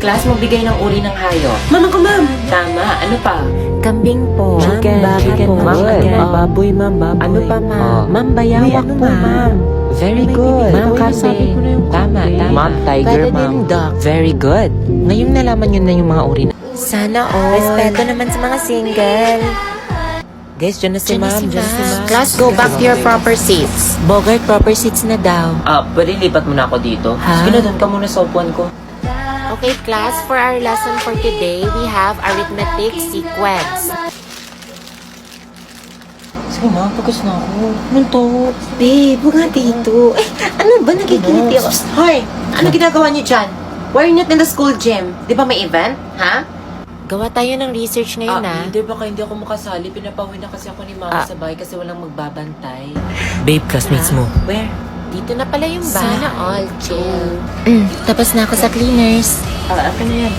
Class, magbigay ng uri ng hayop. Ma'am ako, ma'am. Tama. Ano pa? Kambing po. Chicken, chicken, Ma'am, again. baboy, ma'am, baboy. Ano pa, ma'am? Ma'am, bayawak po, ma'am. Very May good. bibig. Ma'am, Kasabi ko na yung Tama, kambing. tama. Ma'am, tiger, Pwede ma'am. din duck. Very good. Ngayon nalaman nyo na yung mga uri na. Sana all. Respeto naman sa mga single. Guys, dyan na si ma'am. Dyan na si ma'am. Class, go back to your proper seats. Bogart, proper seats na daw. Pwede lipat mo na ako dito. Ha? Sige na, doon ka muna sa upuan ko. Okay, class, for our lesson for today, we have arithmetic sequence. Sige, ma'am. Focus na ako. Ano to? Babe, huwag nga dito. Ano ba? Nagkikiliti ako. Hoy, ano ginagawa niyo dyan? Why are you not in the school gym? Di ba may event? Ha? Gawa tayo ng research ngayon, Hindi, baka hindi ako makasali. Pinapawin na kasi ako ni mama sa bahay kasi walang magbabantay. Babe, classmates mo. Where? Dito na pala yung bahay. Sana all chill. Tapos na ako sa cleaners. Akin na yan.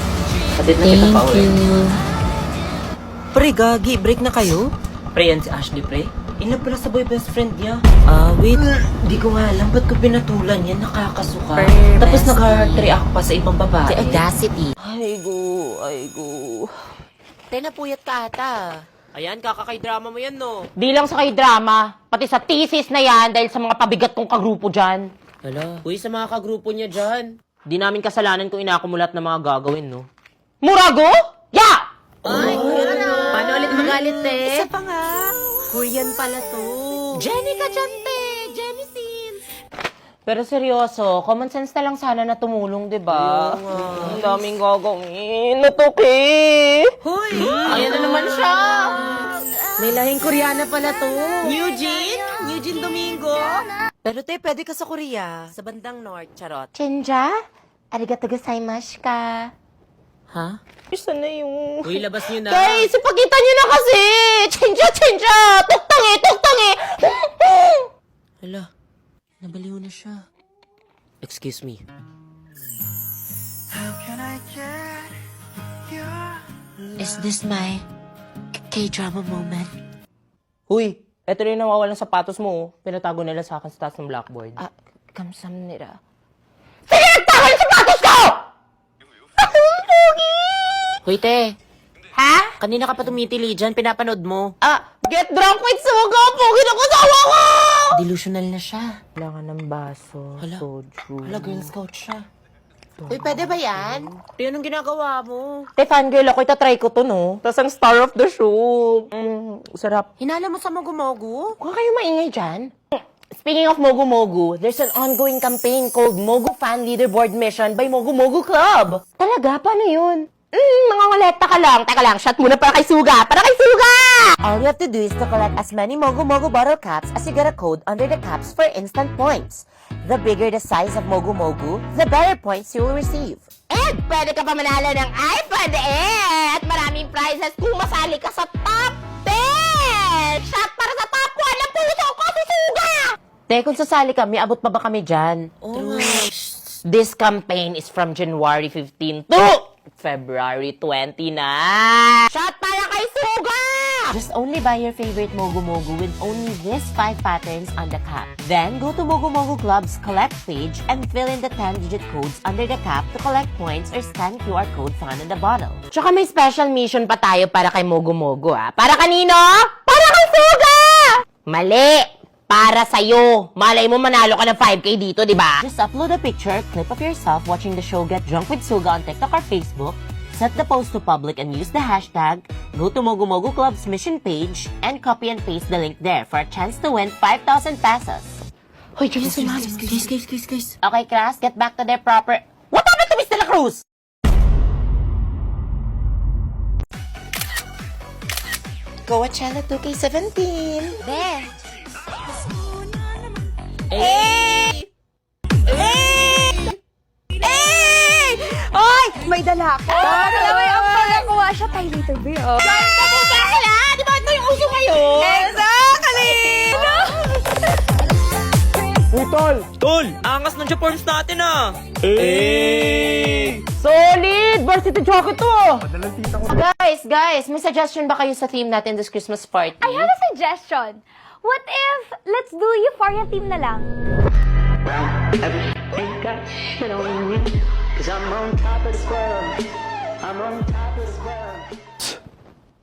Patid na kita Thank pa uwi. you. Pre, gagi, break na kayo? Pre, yan si Ashley, pre. Ina pala sa boy best friend niya. Wait. Hindi ko nga alam, ba't ko pinatulan yan? Nakakasuka. Per Tapos best nag-heart react pa sa ibang babae. The audacity. Ay, go. Napuyat ka ata. Ayan, kakakay-drama mo yan, no? Di lang sa kay drama, pati sa thesis na yan dahil sa mga pabigat kong kagrupo dyan. Hala. Uy, sa mga kagrupo niya dyan. Di namin kasalanan kung inakumulat na mga gagawin, no? Murago? Ya! Ay, paano ulit magalit, eh? Isa pa nga. Korean pala to. Jenny ka dyan, te! Jenny Sins! Pero seryoso, common sense na lang sana na tumulong, di ba? Ang daming gagawin. Natuki! Hoy! Ayan na naman siya! May lahing Koreana pala to. Eugene Domingo. Pero te, pwede ka sa Korea. Sa bandang North, charot. Chenja? Arigato gozaimasu ka. Ha? Isa na yung... Uy, labas niyo na. Guys, ipakita niyo na kasi! Chenja! Tuktangi! Hala, nabaliw na siya. Excuse me. Is this my K-drama moment? Huy, eto rin yung nawawalang sapatos mo, oh. Pinatago nila sa akin sa taas ng blackboard. Kamsamnida. Sige, nagtago yung sapatos ko! Hoy, te. Ha? Kanina ka pa tumitili dyan, pinapanood mo. Get drunk with suga! Pogi na kasawa ko! Delusional na siya. Kailangan ng baso, soju. Hala, Girl Scout siya. Uy, pwede ba yan? Te, anong ginagawa mo? Te, fangirl ako, itatry ko to, no? Tapos ang star of the show. Sarap. Hinala mo sa Mogu-Mogu? Huwag kayo maingay dyan. Speaking of Mogu Mogu, there's an ongoing campaign called Mogu Fan Leaderboard Mission by Mogu Mogu Club. Talaga? Paano yun? Mga ngolekta ka lang. Teka lang, shot muna para kay Suga! Para kay Suga! All you have to do is to collect as many Mogu-Mogu bottle caps as you get a code under the caps for instant points. The bigger the size of Mogu-Mogu, the better points you will receive. And pwede ka pa manalo ng iPad at maraming prizes kung masali ka sa top 10! Shot para sa top 1 ng puso ko, si Suga! Te, kung sasali kami, abot pa ba kami dyan? This campaign is from January 15 to February 20 na! Shot para kay Suga! Just only buy your favorite Mogu Mogu with only these 5 patterns on the cap. Then, go to Mogu Mogu Club's collect page and fill in the 10-digit codes under the cap to collect points or scan QR code found in the bottle. Tsaka may special mission pa tayo para kay Mogu Mogu, ha? Para kanino? Para kay Suga! Mali! Para sa'yo. Malay mo manalo ka ng 5K dito, di ba? Just upload a picture, clip of yourself watching the show Get Drunk with Suga on TikTok or Facebook, set the post to public and use the hashtag, go to Mogu Mogu Club's mission page, and copy and paste the link there for a chance to win 5,000 pesos. Hoy, dyan si Ma'am. Guys. Okay, class, get back to their proper... What happened to Miss De La Cruz? Coachella 2K17. There. Hey! Oy! May dala ako! Alam mo, ang pagakuha siya kay Later Beer, oh. Kapunta sila! Di ba ito yung uso ngayon? Exactly! Tol, angas ng Japorms natin, ah. Solid! Varsity jacket to! Guys, may suggestion ba kayo sa theme natin this Christmas party? I have a suggestion. What if, let's do Euphoria theme na lang?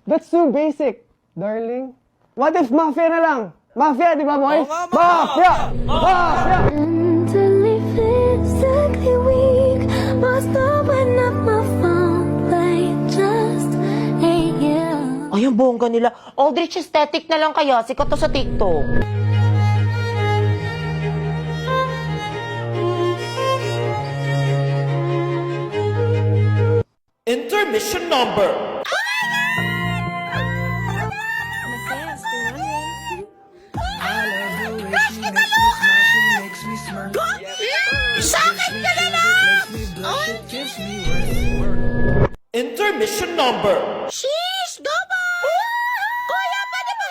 That's too basic, darling. What if mafia na lang? Mafia, di ba, boys? Mafia! Mafia! Mentally, physically weak. Must open up my phone, but it just ain't you. Ay, ang bongga nila. Aldrich aesthetic na lang kaya. Sikat to sa TikTok. Intermission number. Intermission number. Sheesh! Gaba! Kuya, pwede ba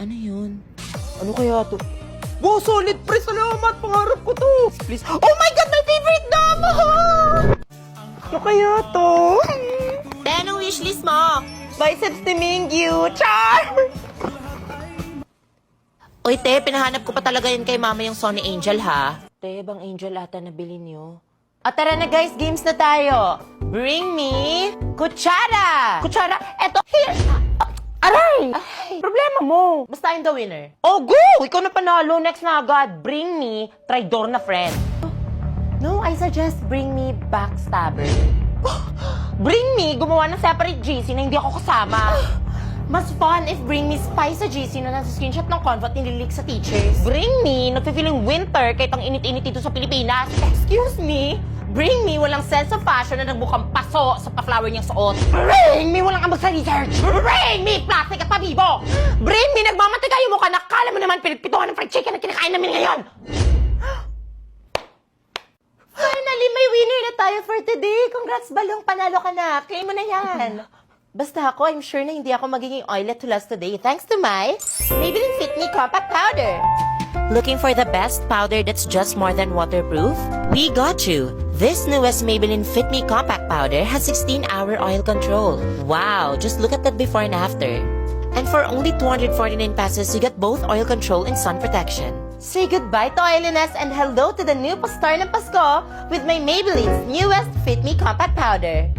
Ano yun? Ano kaya to? Wow, solid pre! Salamat! Pangarap ko to! Please. Oh my God! My favorite dama! Ano kaya to? Te, anong wishlist mo? Biceps ni Mingyu! Char! Uy, te, pinahanap ko pa talaga yun kay mama yung Sony Angel, ha? Te, bang Angel ata nabili niyo? At tara na guys, games na tayo! Bring me kutsara! Kutsara? Eto, here! Aray! Ay, problema mo. Basta I'm the winner. Oh, go! Ikaw na panalo. Next na agad. Bring me traidor na friend. No, I suggest bring me backstabber. Bring me gumawa ng separate GC na hindi ako kasama. Mas fun if bring me spy sa GC na nasa screenshot ng convo at nililik sa teachers. Bring me nagfe-feeling winter kahit ang init-init dito sa Pilipinas. Excuse me? Bring me walang sense of fashion na nagbukang paso sa pa-flower niyang suot. Bring me walang ambag sa research. Bring me plastic at pabibo. Bring me nagmamantika yung mukha na kala mo naman pinagpituhan ng fried chicken na kinakain namin ngayon. Finally, may winner na tayo for today. Congrats, Balong. Panalo ka na. Claim mo na yan. Basta ako, I'm sure na hindi ako magiging oilet to last today thanks to my Maybelline Fit Me Compact Powder. Looking for the best powder that's just more than waterproof? We got you! This newest Maybelline Fit Me Compact Powder has 16-hour oil control. Wow, just look at that before and after. And for only 249 pesos, you get both oil control and sun protection. Say goodbye to oiliness and hello to the new pastar ng Pasko with my Maybelline's newest Fit Me Compact Powder.